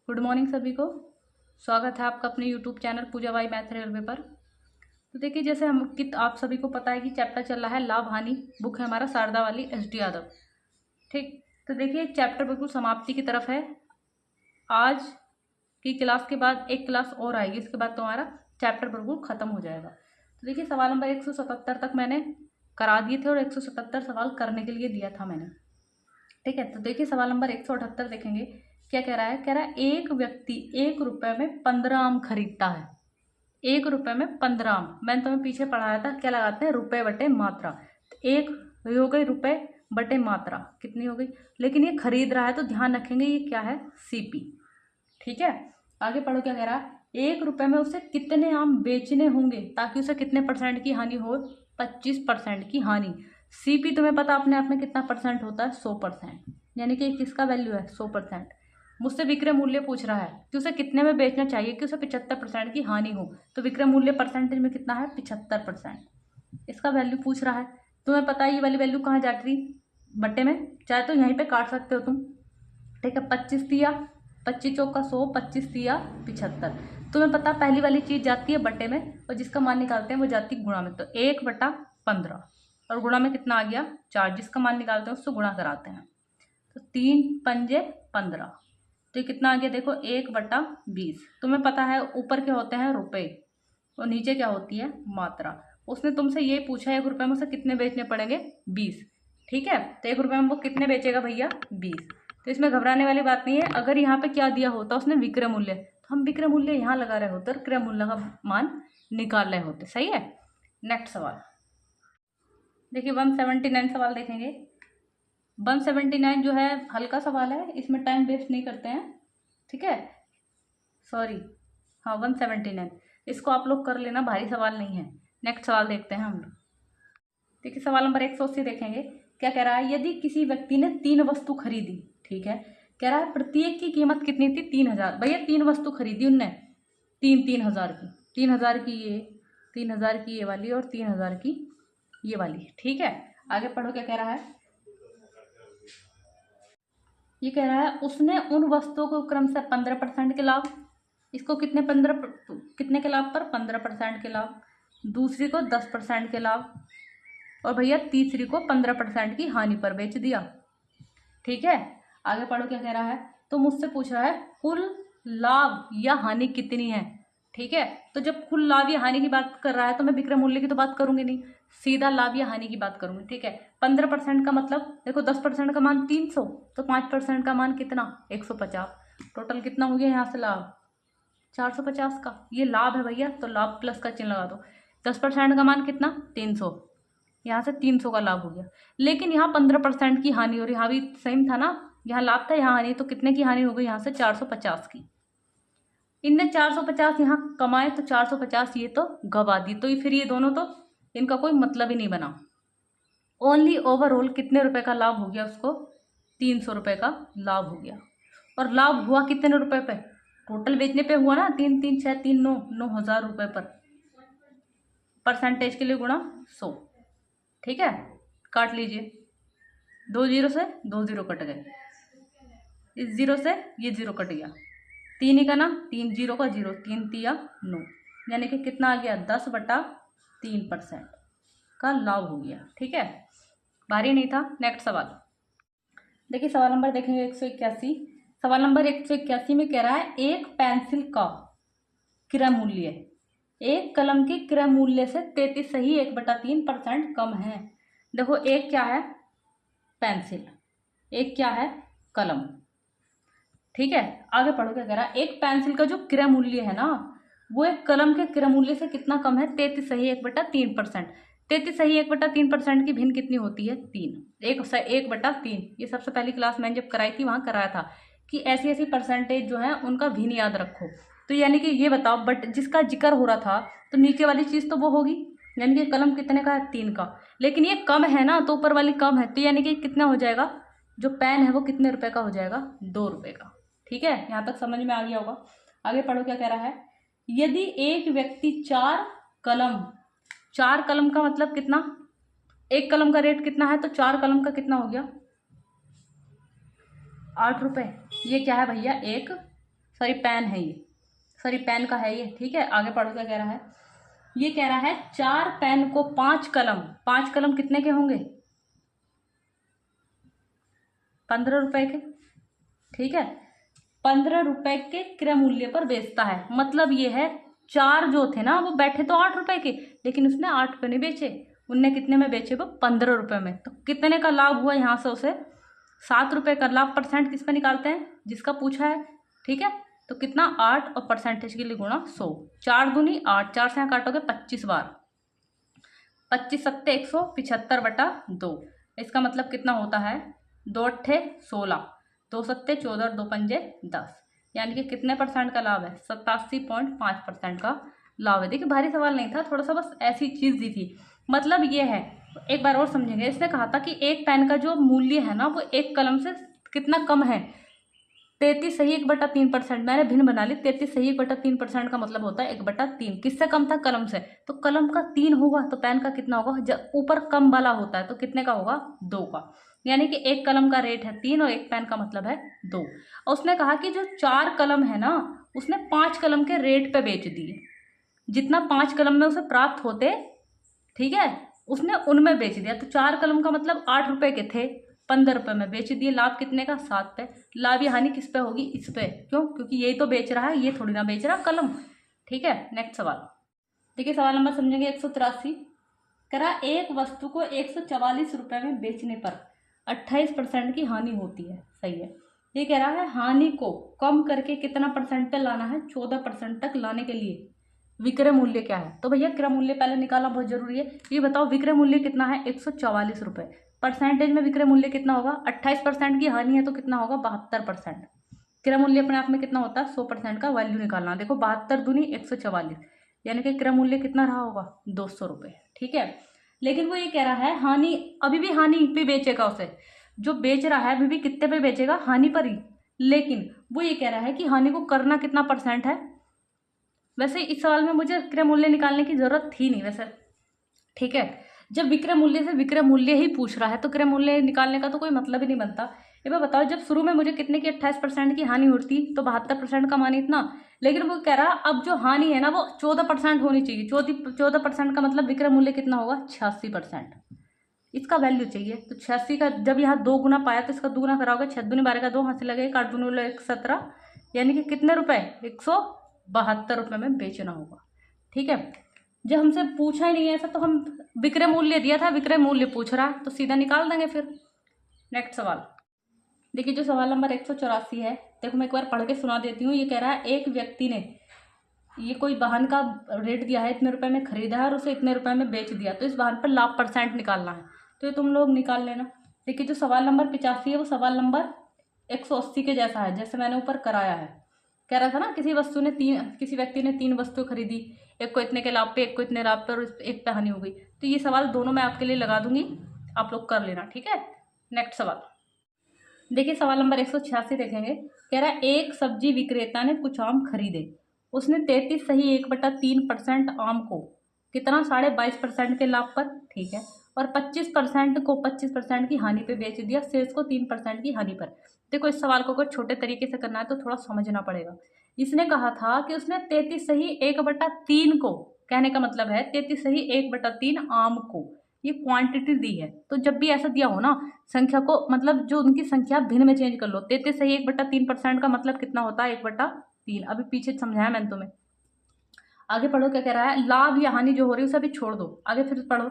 Good morning सभी को। स्वागत है आपका अपने YouTube channel Pooja by math railway पर। तो देखिए, जैसे आप सभी को पता है कि चैप्टर चल रहा है लाभ हानि। बुक है हमारा शारदा वाली SD यादव। ठीक, तो देखिए चैप्टर बिल्कुल समाप्ति की तरफ है। आज की क्लास के बाद एक क्लास और आएगी, इसके बाद तुम्हारा चैप्टर बिल्कुल खत्म हो जाएगा। तो देखिए सवाल नंबर 177 तक मैंने करा दिए थे और 177 सवाल करने के लिए दिया था मैंने। ठीक है, तो देखिए सवाल नंबर 178 देखेंगे। क्या कह रहा है? कह रहा है एक व्यक्ति 1 रुपए में 15 आम खरीदता है। 1 रुपए में 15 आम। मैंने तुम्हें पीछे पढ़ाया था क्या लगाते हैं, रुपए बटे मात्रा। तो एक हो गई रुपए बटे मात्रा, कितनी हो गई। लेकिन ये खरीद रहा है तो ध्यान रखेंगे ये क्या है, CP। ठीक है, आगे पढ़ो क्या कह रहा है। 1 रुपए में उसे कितने आम बेचने होंगे ताकि उसे कितने % की हानि हो, 25% की हानि। CP तुम्हें पता अपने आप में कितना % होता है, 100%। यानी कि किसका वैल्यू है, 100%। मुझसे विक्रय मूल्य पूछ रहा है कि उसे कितने में बेचना चाहिए कि उसे 75% की हानि हो। तो विक्रय मूल्य परसेंटेज में कितना है, 75%। इसका वैल्यू पूछ रहा है। तुम्हें पता है ये वाली वैल्यू कहाँ जा रही, बट्टे में। चाहे तो यहीं पे काट सकते हो तुम। ठीक है, 25 दिया, 25 चौका 100, 25 दिया 75। तुम्हें पता पहली वाली चीज जाती है बट्टे में और जिसका मान निकालते हैं वो जाती है गुणा में। तो 1/15 और गुणा में कितना आ गया, 4। जिसका मान निकालते हैं उससे गुणा कराते हैं। तो 3 पंजे 15। तो ये कितना आ गया, देखो 1/20। तुम्हें पता है ऊपर के होते हैं रुपए और नीचे क्या होती है, मात्रा। उसने तुमसे ये पूछा 1 रुपए में उसे कितने बेचने पड़ेंगे, 20। ठीक है, तो 1 रुपए में वो कितने बेचेगा भैया, 20। तो इसमें घबराने वाली बात नहीं है। अगर यहाँ पे क्या दिया होता उसने, विक्रय मूल्य, तो हम विक्रय मूल्य यहाँ लगा रहे होते और क्रय मूल्य का मान निकाल रहे होते। सही है। नेक्स्ट सवाल देखिए, 179 सवाल देखेंगे। 179 जो है हल्का सवाल है, इसमें टाइम वेस्ट नहीं करते हैं। ठीक है, सॉरी, हाँ 179, इसको आप लोग कर लेना, भारी सवाल नहीं है। नेक्स्ट सवाल देखते हैं हम लोग। देखिए सवाल नंबर 180 देखेंगे। क्या कह रहा है, यदि किसी व्यक्ति ने 3 वस्तु खरीदी। ठीक है, कह रहा है प्रत्येक की कीमत कितनी थी, 3000। भैया 3 वस्तु खरीदी उनने, 3,000 की। 3,000 की ये, 3,000 की ये वाली और 3,000 की ये वाली। ठीक है, आगे पढ़ो क्या कह रहा है। ये कह रहा है उसने उन वस्तुओं को क्रम से 15% के लाभ, इसको कितने के लाभ पर, 15% के लाभ। दूसरी को 10% के लाभ और भैया तीसरी को 15% की हानि पर बेच दिया। ठीक है, आगे पढ़ो क्या कह रहा है। तो मुझसे पूछ रहा है कुल लाभ या हानि कितनी है। ठीक है, तो जब कुल लाभ या हानि की बात कर रहा है तो मैं विक्रय मूल्य की तो बात करूंगी नहीं, सीधा लाभ या हानि की बात करूंगी। ठीक है, 15% का मतलब देखो 10% का मान 300, तो 5% का मान कितना, 150। टोटल कितना हो गया यहाँ से लाभ, 450 का। ये लाभ है भैया, तो लाभ प्लस का चिन्ह लगा दो। 10% का मान कितना, 300, यहाँ से 300 का लाभ हो गया। लेकिन यहाँ 15% की हानि, और यहाँ भी सेम था ना, यहाँ लाभ था यहाँ हानि, तो कितने की हानि हो गई यहाँ से, 450 की। इनने 450 यहाँ कमाए तो 450 ये तो गवा दी, तो फिर ये दोनों तो इनका कोई मतलब ही नहीं बना। ओनली ओवरऑल कितने रुपए का लाभ हो गया उसको, 300 रुपए का लाभ हो गया। और लाभ हुआ कितने रुपए पे, टोटल बेचने पे हुआ ना, 3 3 6 3 9, 9,000 रुपए पर। परसेंटेज के लिए गुणा 100। ठीक है, काट लीजिए, 2 0 से 2 0 कट गए, इस 0 से ये 0 कट गया, 3 ही का ना, 3 0 का 0, 3 3 9, यानी कि कितना आ गया, 10/3% का लाभ हो गया। ठीक है, भारी नहीं था। नेक्स्ट सवाल देखिए, सवाल नंबर देखेंगे 181। सवाल नंबर 181 में कह रहा है एक पेंसिल का क्रय मूल्य एक कलम के क्रय मूल्य से 33 सही 1/3% कम है। देखो एक क्या है, पेंसिल, एक क्या है, कलम। ठीक है, आगे पढ़ो क्या कह रहा है। एक पेंसिल का जो क्रय मूल्य है ना, वो एक कलम के क्रय मूल्य से कितना कम है, 33 सही 1/3%। 33 सही 1/3% की भिन्न कितनी होती है, 3। 1/3। ये सबसे पहली क्लास मैंने जब कराई थी वहां कराया था कि ऐसी ऐसी परसेंटेज जो है उनका भिन्न याद रखो। तो यानी कि ये बताओ, बट जिसका जिक्र हो रहा था तो नीचे वाली चीज तो वो होगी, यानी कि कलम कितने का है, 3 का। लेकिन ये कम है ना, तो ऊपर वाली कम है, तो यानी कि कितना हो जाएगा, जो पेन है वो कितने रुपए का हो जाएगा, 2 रुपए का। ठीक है, यहाँ तक समझ में आ गया होगा। आगे पढ़ो क्या कह रहा है। यदि एक व्यक्ति 4 कलम, 4 कलम का मतलब कितना, एक कलम का रेट कितना है, तो 4 कलम का कितना हो गया, 8 रुपए। ये क्या है भैया, एक सॉरी पेन है ये, सॉरी पेन का है ये, ठीक है। आगे पढ़ो क्या कह रहा है। ये कह रहा है 4 पेन को 5 कलम, 5 कलम कितने के होंगे? 15 रुपए के, ठीक है। 15 रुपए के क्रय मूल्य पर बेचता है। मतलब ये है 4 जो थे ना वो बैठे तो 8 रुपए के, लेकिन उसने 8 रुपए नहीं बेचे, उनने कितने में बेचे? वो 15 रुपए में। तो कितने का लाभ हुआ यहाँ से उसे? 7 रुपए का लाभ। परसेंट किस पे निकालते हैं? जिसका पूछा है, ठीक है। तो कितना? 8 और परसेंटेज के लिए गुणा 100। 4 दूनी 8, 4 से यहाँ काटोगे 25 बार, 25 सत्ते 175/2। इसका मतलब कितना होता है? 2 अट्ठे 16, 2 सत्ते 14 और 2 पंजे 10, यानी कि कितने परसेंट का लाभ है? 87.5% का लाभ है। देखिए भारी सवाल नहीं था, थोड़ा सा बस ऐसी चीज दी थी। मतलब ये है, एक बार और समझेंगे। इसने कहा था कि एक पेन का जो मूल्य है ना वो एक कलम से कितना कम है? 33 सही 1/3%। मैंने भिन्न बना ली। 33 सही 1/3% का मतलब होता है 1/3। किससे कम था? कलम से। तो कलम का 3 होगा तो पेन का कितना होगा? जब ऊपर कम वाला होता है तो कितने का होगा? 2 का। यानी कि एक कलम का रेट है 3 और एक पेन का मतलब है 2। और उसने कहा कि जो 4 कलम है ना उसने 5 कलम के रेट पे बेच दिए। जितना 5 कलम में उसे प्राप्त होते, ठीक है, उसने उनमें बेच दिया। तो 4 कलम का मतलब 8 रुपए के थे, 15 रुपए में बेच दिए। लाभ कितने का? 7 पे। लाभ या हानि किस पे होगी? इस पे। क्यों? क्योंकि यही तो बेच रहा है, ये थोड़ी ना बेच रहा कलम, ठीक है। नेक्स्ट सवाल देखिए, सवाल नंबर समझेंगे 183। कह रहा एक वस्तु को 144 रुपए में बेचने पर 28% की हानि होती है। सही है। ये कह रहा है हानि को कम करके कितना परसेंट पे लाना है? 14% तक लाने के लिए विक्रय मूल्य क्या है? तो भैया क्रय मूल्य पहले निकालना बहुत जरूरी है। ये बताओ विक्रय मूल्य कितना है? 144 रुपए। परसेंटेज में विक्रय मूल्य कितना होगा? 28% की हानि है तो कितना होगा? 72%। क्रय मूल्य अपने आप में कितना होता है? 100% का वैल्यू निकालना। देखो 72 दूनी 144, यानी कि क्रय मूल्य कितना रहा होगा? 200 रुपये, ठीक है। लेकिन वो ये कह रहा है हानि, अभी भी हानि पे बेचेगा उसे। जो बेच रहा है अभी भी कितने पे बेचेगा? हानि पर ही। लेकिन वो ये कह रहा है कि हानि को करना कितना परसेंट है? वैसे इस सवाल में मुझे क्रय मूल्य निकालने की जरूरत थी नहीं वैसे, ठीक है। जब विक्रय मूल्य से विक्रय मूल्य ही पूछ रहा है तो क्रय मूल्य निकालने का तो कोई मतलब ही नहीं बनता। ये बात बताओ, जब शुरू में मुझे कितने की 28% की हानि होती तो 72% का मान इतना। लेकिन वो कह रहा अब जो हानि है ना वो 14% होनी चाहिए। 14% का मतलब विक्रय मूल्य कितना होगा? 86%। इसका वैल्यू चाहिए। तो 86 का जब यहाँ 2 गुना पाया तो इसका 2 गुना कराओगे। 6 दूनी 12 का 2 हाथ से लगेगा, 8 दूनी 17, यानी कि कितने रुपए? 172 रुपए में बेचना होगा, ठीक है। जब हमसे पूछा ही नहीं है ऐसा तो हम विक्रय मूल्य दिया था, विक्रय मूल्य पूछ रहा तो सीधा निकाल देंगे फिर। नेक्स्ट सवाल देखिए, जो सवाल नंबर 184 है, देखो मैं एक बार पढ़ के सुना देती हूँ। ये कह रहा है एक व्यक्ति ने ये कोई वाहन का रेट दिया है, इतने रुपए में खरीदा है और उसे इतने रुपए में बेच दिया, तो इस वाहन पर लाभ परसेंट निकालना है। तो ये तुम लोग निकाल लेना। देखिए जो सवाल नंबर 85 है वो सवाल नंबर 180 के जैसा है, जैसे मैंने ऊपर कराया है। कह रहा था ना किसी व्यक्ति ने 3 वस्तु खरीदी, एक को इतने के लाभ पे, एक को इतने लाभ पे और एक पे हानि हो गई। तो ये सवाल दोनों मैं आपके लिए लगा दूंगी, आप लोग कर लेना, ठीक है। नेक्स्ट सवाल देखिए, सवाल नंबर 186 देखेंगे। कह रहा है एक सब्जी विक्रेता ने कुछ आम खरीदे, उसने 33 सही 1/3% आम को कितना? 22.5% के लाभ पर, ठीक है, और 25% को 25% की हानि पे बेच दिया, शेष को 3% की हानि पर। देखो इस सवाल को अगर छोटे तरीके से करना है तो थोड़ा समझना पड़ेगा। इसने कहा था कि उसने 33 सही 1/3 को, कहने का मतलब है 33 सही 1/3 आम को, ये क्वांटिटी दी है। तो जब भी ऐसा दिया हो ना संख्या को, मतलब जो उनकी संख्या भिन्न में चेंज कर लो। 33 सही 1/3% का मतलब कितना होता है? 1/3। अभी पीछे समझाया मैंने तुम्हें। आगे पढ़ो क्या कह रहा है। लाभ या हानि जो हो रही है उसे अभी छोड़ दो, आगे फिर पढ़ो।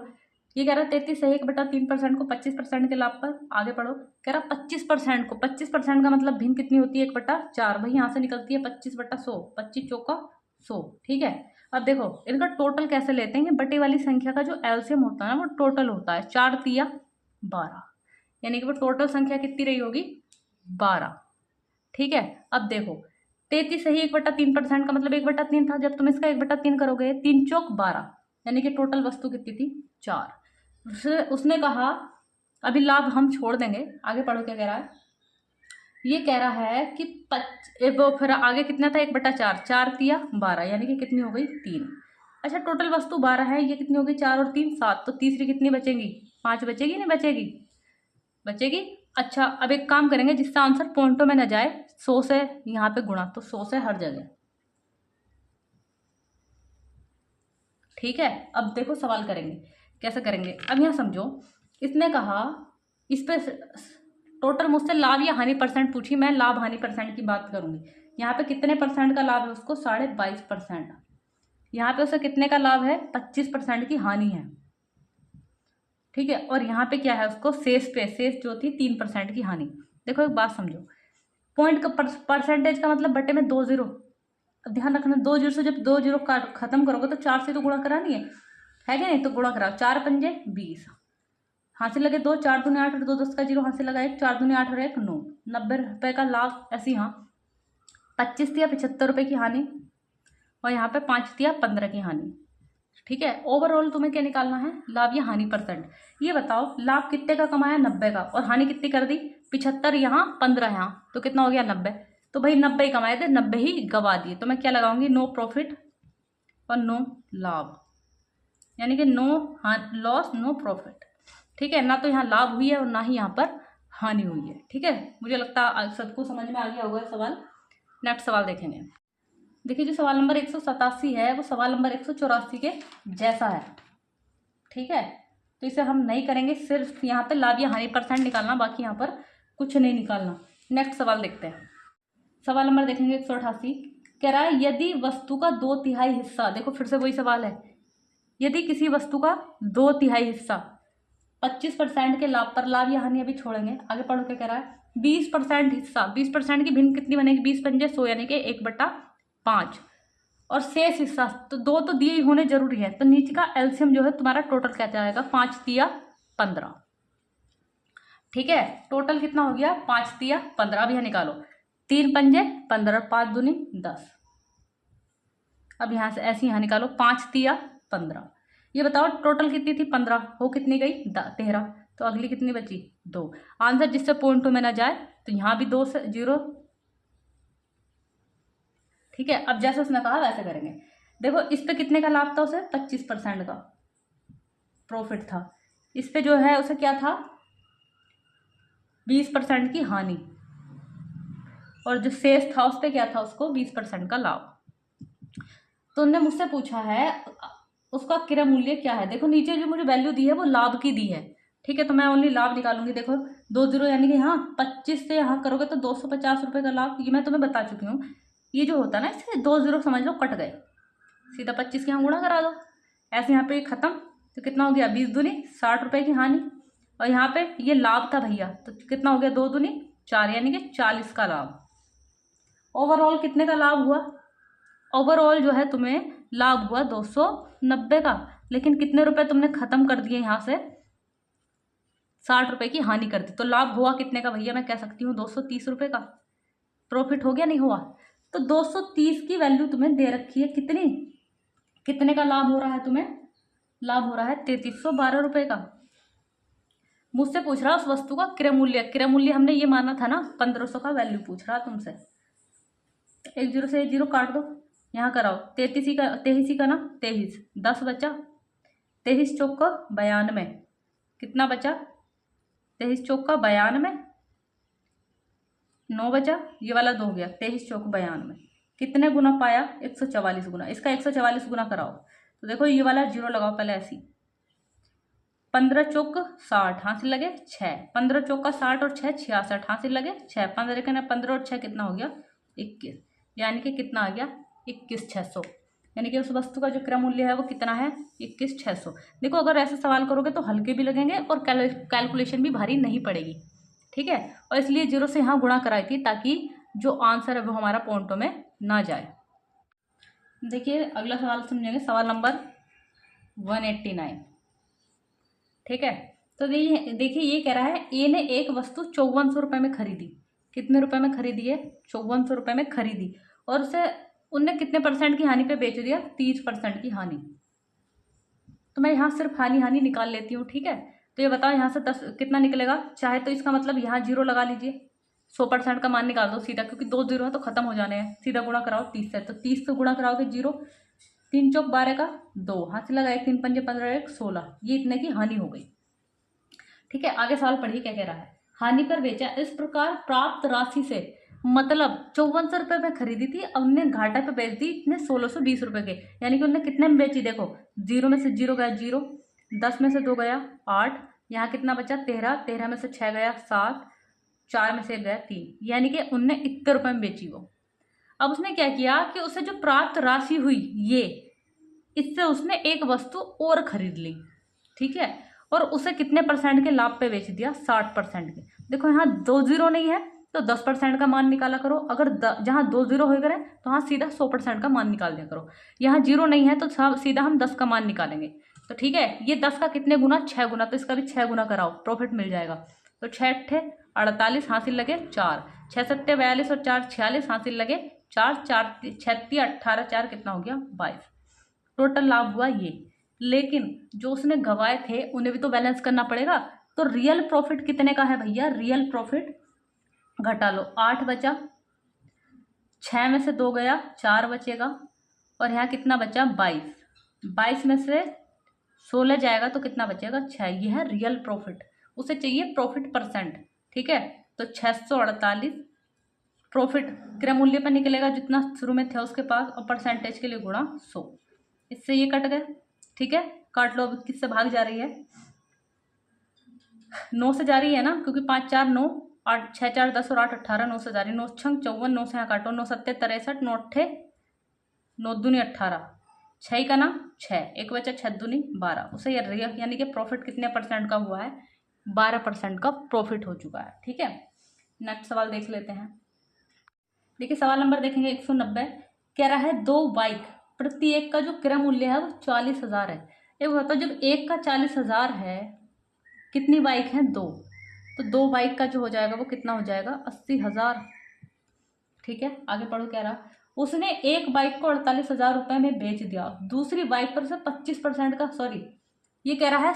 ये कह रहा है 33 सही 1/3% को 25% के लाभ पर। आगे पढ़ो, कह रहा 25% को, 25% का मतलब भिन्न कितनी होती है? 1/4। वही यहाँ से निकलती है 25/100, 25 चौका 100, ठीक है। अब देखो इनका टोटल कैसे लेते हैं। बटे वाली संख्या का जो एलसीएम होता है ना वो टोटल होता है 4 तिया 12, यानी कि वो टोटल संख्या कितनी रही होगी? 12, ठीक है। अब देखो 33 सही 1/3% का मतलब 1/3 था। जब तुम इसका 1/3 करोगे 3 चौक 12, यानी कि टोटल वस्तु कितनी थी? 4। उसने कहा अभी लाभ हम छोड़ देंगे, आगे पढ़ो क्या कह रहा है। ये कह रहा है कि वो फिर आगे कितना था? 1/4, 4 तिया 12, यानी कि कितनी हो गई? 3। अच्छा टोटल वस्तु 12 है, ये कितनी हो गई? 4 और 3 7, तो तीसरी कितनी बचेगी? 5 बचेगी नहीं बचेगी? बचेगी। अच्छा, अब एक काम करेंगे जिससे आंसर पॉइंटों में न जाए, 100 से यहाँ पे गुणा, तो 100 से हर जगह। ठीक है, अब देखो सवाल करेंगे कैसे करेंगे। अब यहाँ समझो, इसने कहा इस पे टोटल मुझसे लाभ या हानि परसेंट पूछी, मैं लाभ हानि परसेंट की बात करूंगी। यहाँ पे कितने परसेंट का लाभ है उसको, 22.5%। यहाँ पे उसे कितने का लाभ है, 25% की हानि है। ठीक है, और यहाँ पे क्या है उसको शेष पे, शेष जो थी 3% की हानि। देखो एक बात समझो, पॉइंट का परसेंटेज का मतलब बटे में 2 जीरो। अब ध्यान रखना, 2 जीरो से जब 2 जीरो का खत्म करोगे तो 4 से तो गुणा करानी है क्या नहीं, तो गुणा कराओ, 4 पंजे 20, हासिल लगे 2, 4 दूनी 8 और 2 10 का जीरो हासिल लगा 1, 4 दूनी 8 और 1 9, 90 रुपए का लाभ। ऐसे यहाँ 25 दिया 75 रुपए की हानि, और यहाँ पे 5 दिया 15 की हानि। ठीक है, ओवरऑल तुम्हें क्या निकालना है, लाभ या हानि परसेंट। ये बताओ लाभ कितने का कमाया, 90 का, और हानि कितनी कर दी, 75 यहाँ 15 यहाँ, तो कितना हो गया 90। तो भाई 90 ही कमाए थे, 90 ही गवा दिए, तो मैं क्या लगाऊंगी, नो प्रॉफिट और नो लाभ, यानी कि नो लॉस नो प्रॉफिट। ठीक है, ना तो यहाँ लाभ हुई है और ना ही यहाँ पर हानि हुई है। ठीक है, मुझे लगता है सबको समझ में आ गया होगा सवाल। नेक्स्ट सवाल देखेंगे। देखिए जो सवाल नंबर 187 है वो सवाल नंबर 184 के जैसा है। ठीक है, तो इसे हम नहीं करेंगे, सिर्फ यहाँ पे लाभ या हानि परसेंट निकालना, बाकी यहाँ पर कुछ नहीं निकालना। नेक्स्ट सवाल देखते हैं। सवाल नंबर देखेंगे 188, कह रहा है यदि वस्तु का 2/3 हिस्सा, देखो फिर से वही सवाल है, यदि किसी वस्तु का 2/3 हिस्सा 25% के लाभ पर, लाभ या हानि अभी छोड़ेंगे, आगे पढ़ो क्या कह रहा है, 20% हिस्सा, 20% की भिन्न कितनी बनेगी, 20 पंजे 100 यानी कि 1/5, और शेष हिस्सा तो 2 तो दिए ही होने जरूरी है, तो नीचे का एलसीएम जो है तुम्हारा टोटल क्या जाएगा, 5 तिया 15। ठीक है, टोटल कितना हो गया, 5 तिया 15। अब यह निकालो, 3 पंजे 15, 5 दूनी 10। अब यहाँ से ऐसे यहाँ निकालो, 5 तिया 15। ये बताओ टोटल कितनी थी, 15, हो कितनी गई 13, तो अगली कितनी बची 2। आंसर जिससे पॉइंटों में ना जाए, तो यहाँ भी 2 से 0। ठीक है, अब जैसे उसने कहा वैसे करेंगे। देखो इस पे कितने का लाभ था, उसे 25% का प्रॉफिट था, इस पे जो है उसे क्या था, 20% की हानि, और जो शेष था उस पे क्या था, उसको 20% का लाभ। तो उन्होंने मुझसे पूछा है उसका क्रय मूल्य क्या है। देखो नीचे जो मुझे वैल्यू दी है वो लाभ की दी है। ठीक है, तो मैं ओनली लाभ निकालूंगी। देखो 2 जीरो यानी कि यहाँ 25 से यहाँ करोगे तो 250 रुपये का लाभ, ये मैं तुम्हें बता चुकी हूँ। ये जो होता है ना, इससे 2 जीरो समझ लो कट गए, सीधा 25 के यहाँ गुणा करा दो, ऐसे यहाँ पे खत्म। तो कितना हो गया, 20 दूनी 60 रुपये की हानि, और यहाँ पे ये लाभ था भैया, तो कितना हो गया, 2 दूनी 4 यानी कि 40 का लाभ। ओवरऑल कितने का लाभ हुआ, ओवरऑल जो है तुम्हें लाभ हुआ 290 का, लेकिन कितने रुपए तुमने खत्म कर दिए, यहाँ से 60 रुपए की हानि कर दी, तो लाभ हुआ कितने का भैया, मैं कह सकती हूँ 230 रुपए का प्रॉफिट हो गया, नहीं हुआ। तो 230 की वैल्यू तुम्हें दे रखी है, कितनी, कितने का लाभ हो रहा है तुम्हें, लाभ हो रहा है 3312 रुपए का। मुझसे पूछ रहा उस वस्तु का क्रय मूल्य, क्रय मूल्य हमने ये माना था ना 1500 का, वैल्यू पूछ रहा तुमसे। 1 जीरो से 1 जीरो काट दो, यहाँ कराओ, 23 का ना 23, 10 बचा, 23 चौक का 92, कितना बचा, 23 चौक का 92, 9 बचा, ये वाला 2 हो गया, 23 चौक 92, कितने गुना पाया, 144 गुना। इसका 144 गुना कराओ, तो देखो ये वाला जीरो लगाओ पहले ऐसी, 15 चौक 60 हासिल लगे 6, 15 चौक का 60 और 6 66 हासिल लगे 6, 15 और 6 कितना हो गया 21, यानी कि कितना आ गया 21,600, यानी कि उस वस्तु का जो क्रय मूल्य है वो कितना है 21,600। देखो अगर ऐसे सवाल करोगे तो हल्के भी लगेंगे और कैलकुलेशन भी भारी नहीं पड़ेगी। ठीक है, और इसलिए जीरो से यहाँ गुणा कराई थी ताकि जो आंसर है वो हमारा पॉइंटों में ना जाए। देखिए अगला सवाल समझेंगे, सवाल नंबर 189। ठीक है, तो देखिए ये कह रहा है ए ने एक वस्तु 5400 रुपये में खरीदी, कितने रुपए में खरीदी है, 5400 रुपये में खरीदी, और उसे उनने कितने परसेंट की हानि पे बेच दिया, 30% की हानि। तो मैं यहाँ सिर्फ हानि निकाल लेती हूँ। ठीक है, तो ये बताओ यहाँ से 10 कितना निकलेगा, चाहे तो इसका मतलब यहाँ जीरो लगा लीजिए, 100% का मान निकाल दो सीधा, क्योंकि 2 जीरो है तो खत्म हो जाने हैं, सीधा गुणा कराओ 30 से, तो 30 से गुणा कराओगे जीरो, 3 चौक 12 का 2 हाथ से लगा, 1 3 पंजे 15 1 16, ये इतने की हानि हो गई। ठीक है, आगे सवाल पढ़िए क्या कह रहा है। हानि पर बेचा। इस प्रकार प्राप्त राशि से, मतलब 5400 रुपये में खरीदी थी, अब उन्हें घाटा पे बेच दी इतने 1620 रुपये के। यानी कि उन्हें कितने में बेची, देखो 0 में से 0 गया 0, 10 में से 2 गया 8, यहाँ कितना बचा 13, 13 में से 6 गया 7, 4 में से 1 गया 3, यानी कि उनने इतने रुपये में बेची वो। अब उसने क्या किया कि उसे जो प्राप्त राशि हुई ये, इससे उसने एक वस्तु और खरीद ली, ठीक है, और उसे कितने परसेंट के लाभ पे बेच दिया, 60% के। देखो यहाँ 2 0 नहीं है तो 10% का मान निकाला करो, अगर जहाँ 2 0 हो गए तो हाँ सीधा 100% का मान निकाल दिया करो। यहाँ 0 नहीं है तो सीधा हम 10 का मान निकालेंगे। तो ठीक है, ये 10 का कितने गुना, 6 गुना, तो इसका भी 6 गुना कराओ, प्रॉफिट मिल जाएगा। तो 6 अट्ठे 48 हासिल लगे 4, 6 सत्ते 42 और 4 46 हासिल लगे 4, 4 36 18, 4 कितना हो गया 22, टोटल लाभ हुआ ये। लेकिन जो उसने गंवाए थे उन्हें भी तो बैलेंस करना पड़ेगा। तो रियल प्रॉफिट कितने का है भैया, रियल प्रॉफिट घटा लो, 8 बचा, 6 में से 2 गया 4 बचेगा, और यहाँ कितना बचा 22, 22 में से 16 जाएगा तो कितना बचेगा 6, ये है रियल प्रॉफिट। उसे चाहिए प्रॉफिट परसेंट, ठीक है। तो 648 प्रॉफिट क्रय मूल्य पर निकलेगा जितना शुरू में था उसके पास, और परसेंटेज के लिए गुणा 100, इससे ये कट गए, ठीक है। काट लो, अब किससे भाग जा रही है, 9 से जा रही है ना, क्योंकि 5 4 9, 8 6 4 10 और 8 18, 9 से जा रही है, 9 छंग 54, 9 से यहाँ काटो, 9 सत्ते 63, 9 अट्ठे 9 दूनी 18, 6 का ना 6, एक बचा 6 दूनी 12, उसे यानी कि प्रॉफिट कितने परसेंट का हुआ है, 12% का प्रॉफिट हो चुका है, ठीक है। नेक्स्ट सवाल देख लेते हैं। देखिए सवाल नंबर देखेंगे 190, कह रहा है 2 बाइक प्रति एक का जो क्रय मूल्य है वो 40,000 है। एक बताओ, जब एक का 40,000 है, कितनी बाइक हैं 2, तो 2 बाइक का जो हो जाएगा वो कितना हो जाएगा 80,000, ठीक है। आगे पढ़ो, कह रहा उसने एक बाइक को 48,000 रुपये में बेच दिया, दूसरी बाइक पर उसे 25% का, सॉरी ये कह रहा है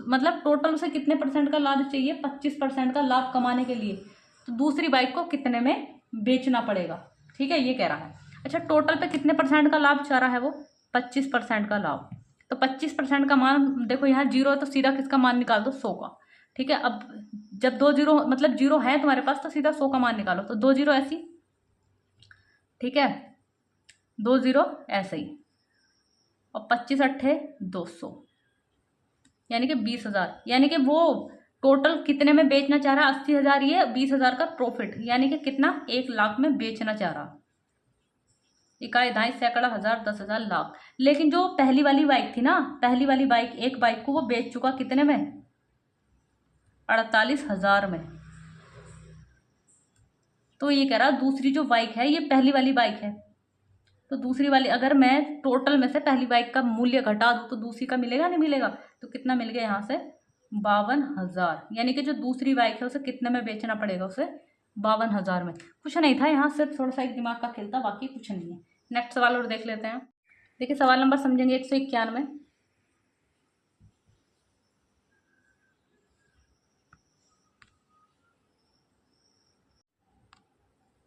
मतलब टोटल उसे कितने परसेंट का लाभ चाहिए, 25% का लाभ कमाने के लिए, तो दूसरी बाइक को कितने में बेचना पड़ेगा, ठीक है, ये कह रहा है। अच्छा, टोटल पे कितने परसेंट का लाभ चाह रहा है वो, 25% का लाभ। तो 25% का मान देखो, यहाँ 0 है तो सीधा किसका मान निकाल दो, 100 का, ठीक है। अब जब 2 0 मतलब 0 है तुम्हारे पास तो सीधा 100 का मान निकालो, तो 2 0 ऐसी, ठीक है, 2 0 ऐसे ही, और 25 अट्ठे 200, यानी कि 20,000, यानी कि वो टोटल कितने में बेचना चाह रहा है, 80,000 ये, 20,000 का प्रॉफिट, यानी कि कितना 1 लाख में बेचना चाह रहा, इकाई दाई सैकड़ा हजार 10,000 लाख। लेकिन जो पहली वाली बाइक थी ना, पहली वाली बाइक, एक बाइक को वो बेच चुका कितने में, 48,000 में। तो ये कह रहा दूसरी जो बाइक है ये पहली वाली बाइक है, तो दूसरी वाली अगर मैं टोटल में से पहली बाइक का मूल्य घटा दूँ तो दूसरी का मिलेगा नहीं मिलेगा, तो कितना मिल गया यहाँ से 52,000, यानी कि जो दूसरी बाइक है उसे कितने में बेचना पड़ेगा, उसे 52,000 में। कुछ नहीं था यहाँ, सिर्फ थोड़ा सा एक दिमाग का खेल था, बाकी कुछ नहीं है। नेक्स्ट सवाल और देख लेते हैं। देखिए सवाल नंबर समझेंगे 191,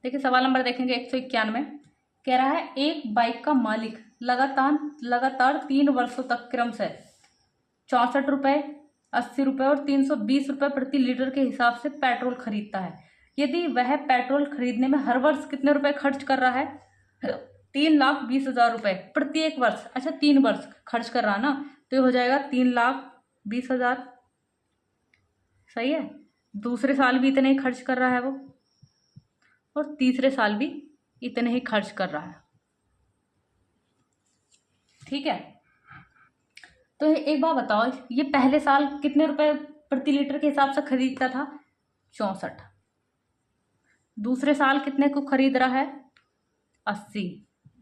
देखिए सवाल नंबर देखेंगे 191, कह रहा है एक बाइक का मालिक लगातार 3 वर्षों तक क्रम से 64 रुपये, 80 रुपये और 320 रुपये प्रति लीटर के हिसाब से पेट्रोल खरीदता है। यदि वह पेट्रोल खरीदने में हर वर्ष कितने रुपए खर्च कर रहा है, 3,20,000 रुपये प्रत्येक वर्ष। अच्छा 3 वर्ष खर्च कर रहा ना, तो ये हो जाएगा 3,20,000, सही है। दूसरे साल भी इतने ही खर्च कर रहा है वो, और तीसरे साल भी इतने ही खर्च कर रहा है, ठीक है। तो एक बात बताओ, ये पहले साल कितने रुपए प्रति लीटर के हिसाब से खरीदता था, 64, दूसरे साल कितने को खरीद रहा है 80,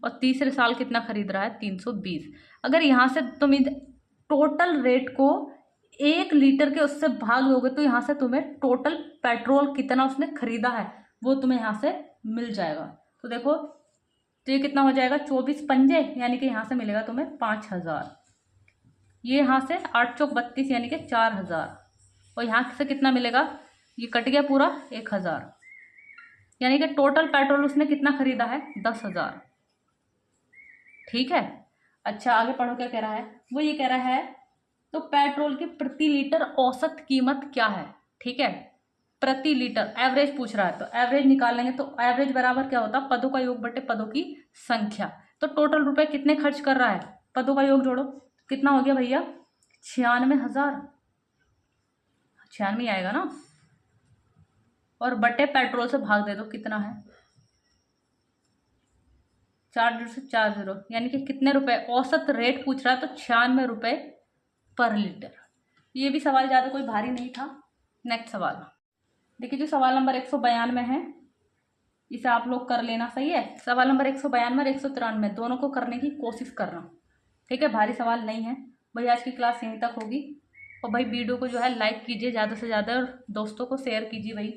और तीसरे साल कितना खरीद रहा है 320। अगर यहाँ से तुम टोटल रेट को 1 लीटर के उससे भाग लोगे तो यहाँ से तुम्हें टोटल पेट्रोल कितना उसने खरीदा है वो तुम्हें यहाँ से मिल जाएगा। तो देखो, तो ये कितना हो जाएगा 24 पंजे, यानी कि यहाँ से मिलेगा तुम्हें 5,000, ये यहाँ से 8 चौक 32 यानी कि 4,000, और यहाँ से कितना मिलेगा, ये कट गया पूरा 1,000, यानी कि टोटल पेट्रोल उसने कितना खरीदा है 10,000, ठीक है। अच्छा आगे पढ़ो, क्या कह रहा है, वो ये कह रहा है तो पेट्रोल की प्रति लीटर औसत कीमत क्या है, ठीक है। प्रति लीटर, एवरेज पूछ रहा है तो एवरेज निकालेंगे तो एवरेज बराबर क्या होता है, पदों का योग बटे पदों की संख्या। तो टोटल रुपए कितने खर्च कर रहा है, पदों का योग जोड़ो, कितना हो गया भैया 96,000, 96 आएगा ना, और बटे पेट्रोल से भाग दे दो कितना है, 4 से 4 यानी कि कितने रुपए औसत रेट पूछ रहा है, तो 96 रुपए पर लीटर। ये भी सवाल ज़्यादा कोई भारी नहीं था। नेक्स्ट सवाल देखिए, जो सवाल नंबर 192 है इसे आप लोग कर लेना, सही है। सवाल नंबर 192 और 193 दोनों को करने की कोशिश करना, ठीक है, भारी सवाल नहीं है भाई। आज की क्लास यहीं तक होगी, और भाई वीडियो को जो है लाइक कीजिए ज़्यादा से ज़्यादा, और दोस्तों को शेयर कीजिए भाई।